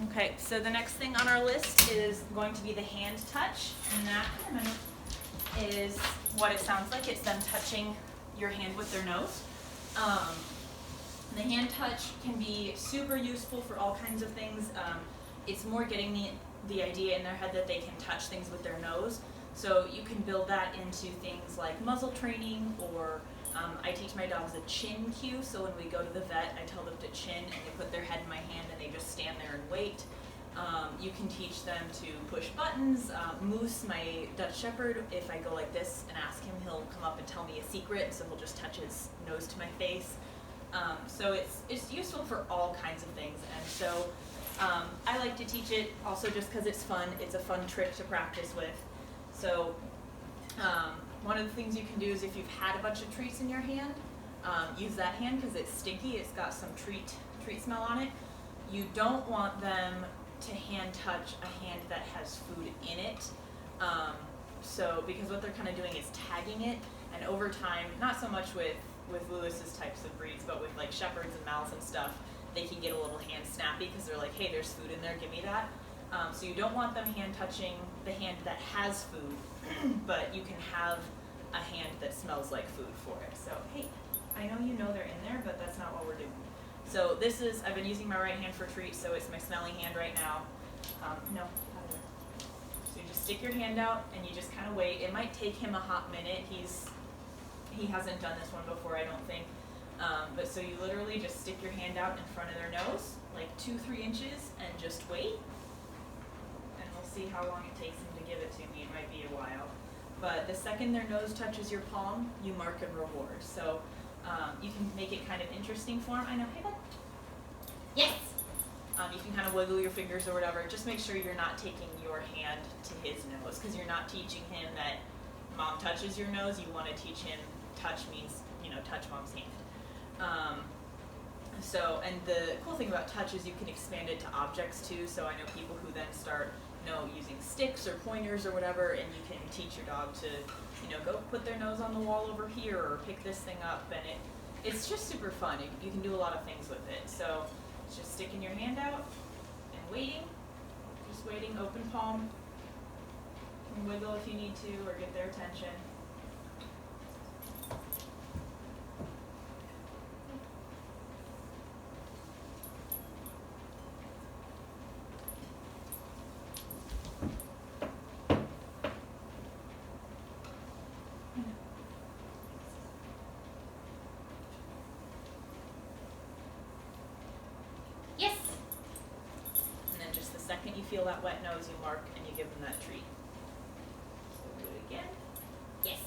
Okay, so the next thing on our list is going to be the hand touch, and that is what it sounds like. It's them touching your hand with their nose. The hand touch can be super useful for all kinds of things. It's more getting the idea in their head that they can touch things with their nose. So you can build that into things like muzzle training, or I teach my dogs a chin cue. So when we go to the vet, I tell them to chin, and they put their head in my hand, and they just stand there and wait. You can teach them to push buttons. Moose, my Dutch Shepherd, if I go like this and ask him, he'll come up and tell me a secret, so he'll just touch his nose to my face. So it's useful for all kinds of things, and so I like to teach it also just because it's fun. It's a fun trick to practice with. So one of the things you can do is if you've had a bunch of treats in your hand, use that hand because it's stinky. It's got some treat smell on it. You don't want them to hand touch a hand that has food in it. So because what they're kind of doing is tagging it, and over time, not so much with Lewis's types of breeds, but with like shepherds and mals and stuff, they can get a little hand snappy because they're like, hey, there's food in there, give me that. So you don't want them hand touching the hand that has food, but you can have a hand that smells like food for it. So hey, I know you know they're in there, but that's not what we're doing. So this is, I've been using my right hand for treats, so it's my smelling hand right now. No, out of there. So you just stick your hand out and you just kind of wait. It might take him a hot minute. He hasn't done this one before, I don't think. But so you literally just stick your hand out in front of their nose, like 2-3 inches, and just wait. And we'll see how long it takes him to give it to me. It might be a while. But the second their nose touches your palm, you mark and reward. So you can make it kind of interesting for him. I know, hey bud. Yes! You can kind of wiggle your fingers or whatever. Just make sure you're not taking your hand to his nose, because you're not teaching him that mom touches your nose. You want to teach him touch means, touch mom's hand. And the cool thing about touch is you can expand it to objects too. So I know people who then start, using sticks or pointers or whatever, and you can teach your dog to, go put their nose on the wall over here or pick this thing up, and it's just super fun. You can do a lot of things with it. So it's just sticking your hand out and waiting, just waiting, open palm. You can wiggle if you need to or get their attention. Yes! And then just the second you feel that wet nose, you mark and you give them that treat. So we'll do it again. Yes.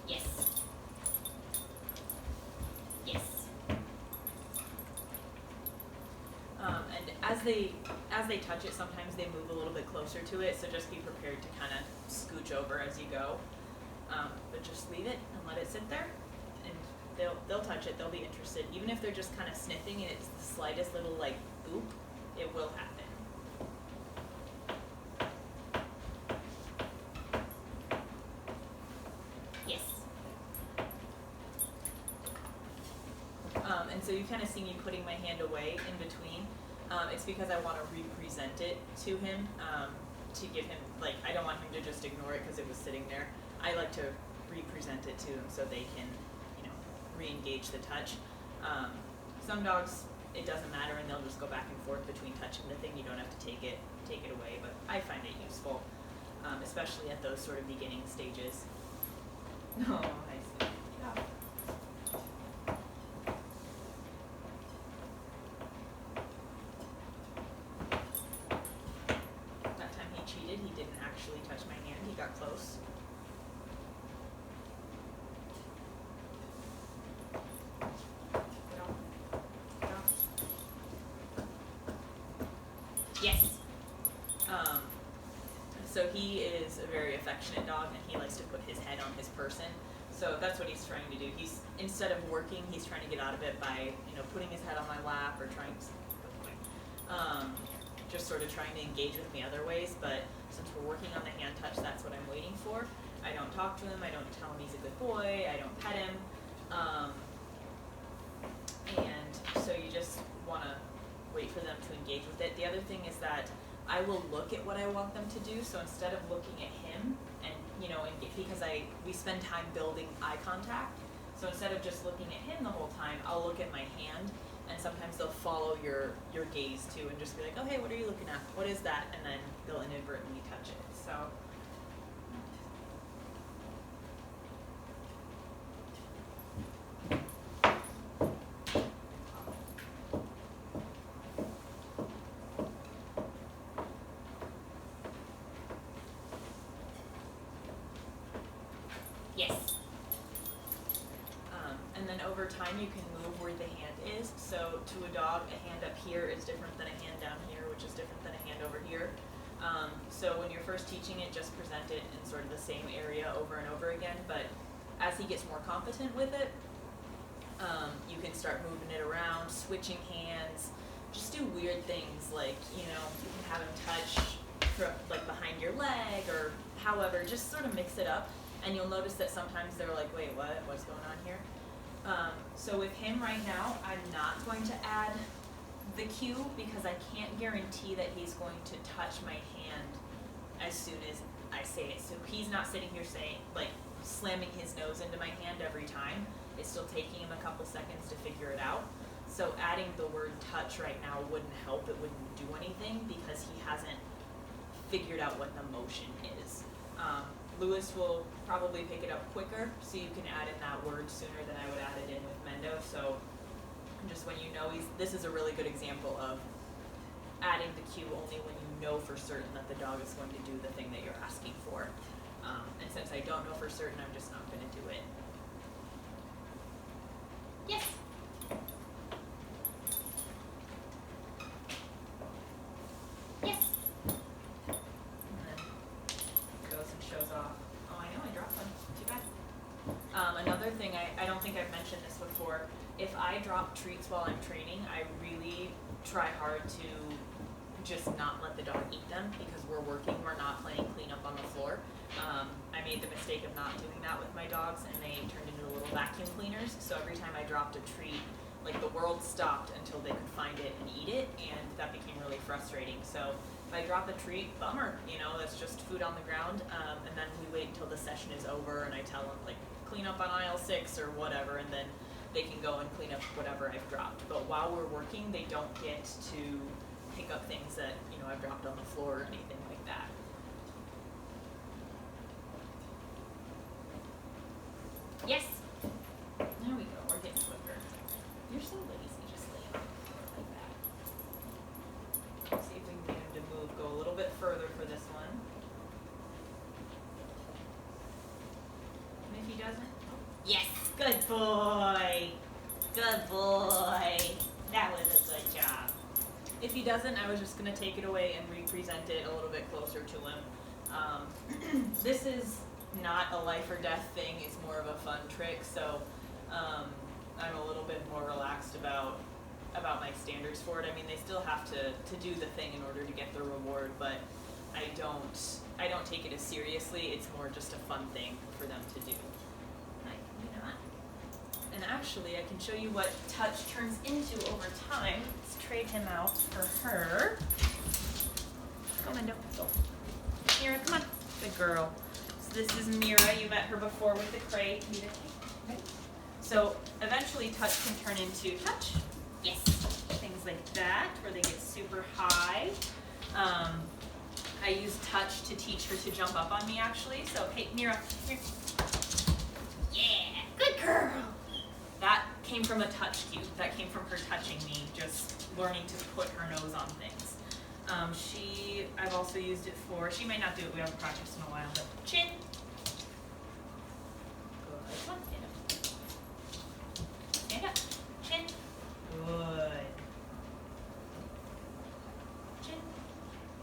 Yes. Yes. And as they touch it, sometimes they move a little bit closer to it, so just be prepared to kind of scooch over as you go. But just leave it and let it sit there, and they'll touch it. They'll be interested, even if they're just kind of sniffing and it's the slightest little like boop, it will happen. Yes. And so you kind of see me putting my hand away in between. It's because I want to re-present it to him, to give him, I don't want him to just ignore it because it was sitting there. I like to re-present it to him so they can, re-engage the touch. Some dogs, it doesn't matter, and they'll just go back and forth between touching the thing. You don't have to take it away, but I find it useful, especially at those sort of beginning stages. Oh, I see. Yeah. That time he cheated, he didn't actually touch my hand, he got close. Yes. So he is a very affectionate dog, and he likes to put his head on his person. So that's what he's trying to do. He's, instead of working, he's trying to get out of it by, putting his head on my lap or trying to, just sort of trying to engage with me other ways. But since we're working on the hand touch, that's what I'm waiting for. I don't talk to him. I don't tell him he's a good boy. I don't pet him. And so you just I will look at what I want them to do. So instead of looking at him and, you know, because we spend time building eye contact. So instead of just looking at him the whole time, I'll look at my hand, and sometimes they'll follow your gaze too and just be like, oh, hey, what are you looking at? What is that? And then they'll inadvertently touch it. So. Yes. And then over time you can move where the hand is. So to a dog, a hand up here is different than a hand down here, which is different than a hand over here. So when you're first teaching it, just present it in sort of the same area over and over again. But as he gets more competent with it, you can start moving it around, switching hands, just do weird things like, you know, you can have him touch from, like behind your leg or however, just sort of mix it up. And you'll notice that sometimes they're like, wait, what? What's going on here? So with him right now, I'm not going to add the cue because I can't guarantee that he's going to touch my hand as soon as I say it. So he's not sitting here saying, like, slamming his nose into my hand every time. It's still taking him a couple seconds to figure it out. So adding the word touch right now wouldn't help. It wouldn't do anything because he hasn't figured out what the motion is. Lewis will probably pick it up quicker, so you can add in that word sooner than I would add it in with Mendo. So just when you know this is a really good example of adding the cue only when you know for certain that the dog is going to do the thing that you're asking for. And since I don't know for certain, I'm just not going to do it. Yes. Yes. Another thing, I don't think I've mentioned this before, if I drop treats while I'm training, I really try hard to just not let the dog eat them because we're working, we're not playing cleanup on the floor. I made the mistake of not doing that with my dogs and they turned into little vacuum cleaners, so every time I dropped a treat, like the world stopped until they could find it and eat it, and that became really frustrating. So if I drop a treat, bummer, you know, that's just food on the ground, and then we wait until the session is over and I tell them, like, clean up on aisle 6 or whatever, and then they can go and clean up whatever I've dropped. But while we're working, they don't get to pick up things that, you know, I've dropped on the floor or anything like that. Yes. There we go. We're getting quicker. You're so lazy. Just lay on the floor like that. Let's see if we can get him to move. Go a little bit further for this one. And if he doesn't, yes, good boy. Good boy. That was a good job. If he doesn't, I was just going to take it away and represent it a little bit closer to him. This is not a life or death thing, it's more of a fun trick, so I'm a little bit more relaxed about my standards for it. I mean, they still have to do the thing in order to get the reward, but I don't take it as seriously. It's more just a fun thing for them to do. And actually, I can show you what touch turns into over time. Let's trade him out for her. Go, Mendo. Go. Mira, come on. Good girl. So this is Mira. You met her before with the crate. Okay. So eventually, touch can turn into touch. Yes. Things like that, where they get super high. I use touch to teach her to jump up on me, actually. So, hey, Mira, here. Yeah, good girl. That came from a touch cue. That came from her touching me, just learning to put her nose on things. I've also used it for, she might not do it, we haven't practiced in a while, but chin. Good. Come on, stand up. Stand up. Chin. Good. Chin.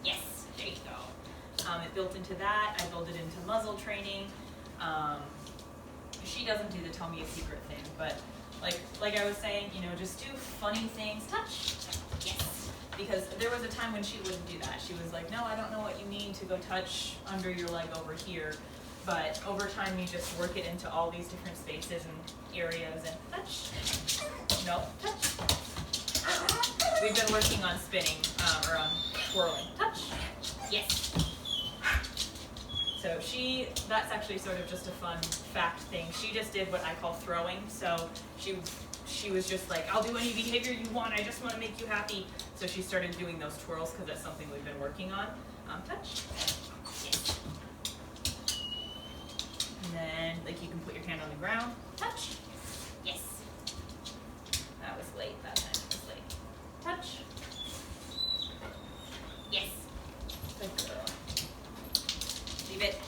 Yes, there you go. It built into that. I built it into muzzle training. She doesn't do the tell me a secret thing, but like I was saying, you know, just do funny things. Touch. Yes. Because there was a time when she wouldn't do that. She was like, no, I don't know what you mean to go touch under your leg over here. But over time, you just work it into all these different spaces and areas and touch. No, touch. We've been working on spinning, or on twirling. Touch. Yes. So that's actually sort of just a fun fact thing. She just did what I call throwing. So she was just like, I'll do any behavior you want. I just want to make you happy. So she started doing those twirls because that's something we've been working on. Touch. Yes. And then, like, you can put your hand on the ground. Touch. Yes. That was late. That time it was late. Touch. Yes. Good girl. Leave it.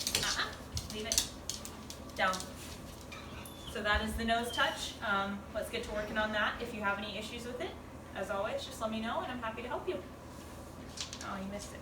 Leave it. Down. So that is the nose touch. Let's get to working on that. If you have any issues with it, as always, just let me know and I'm happy to help you. Oh, you missed it.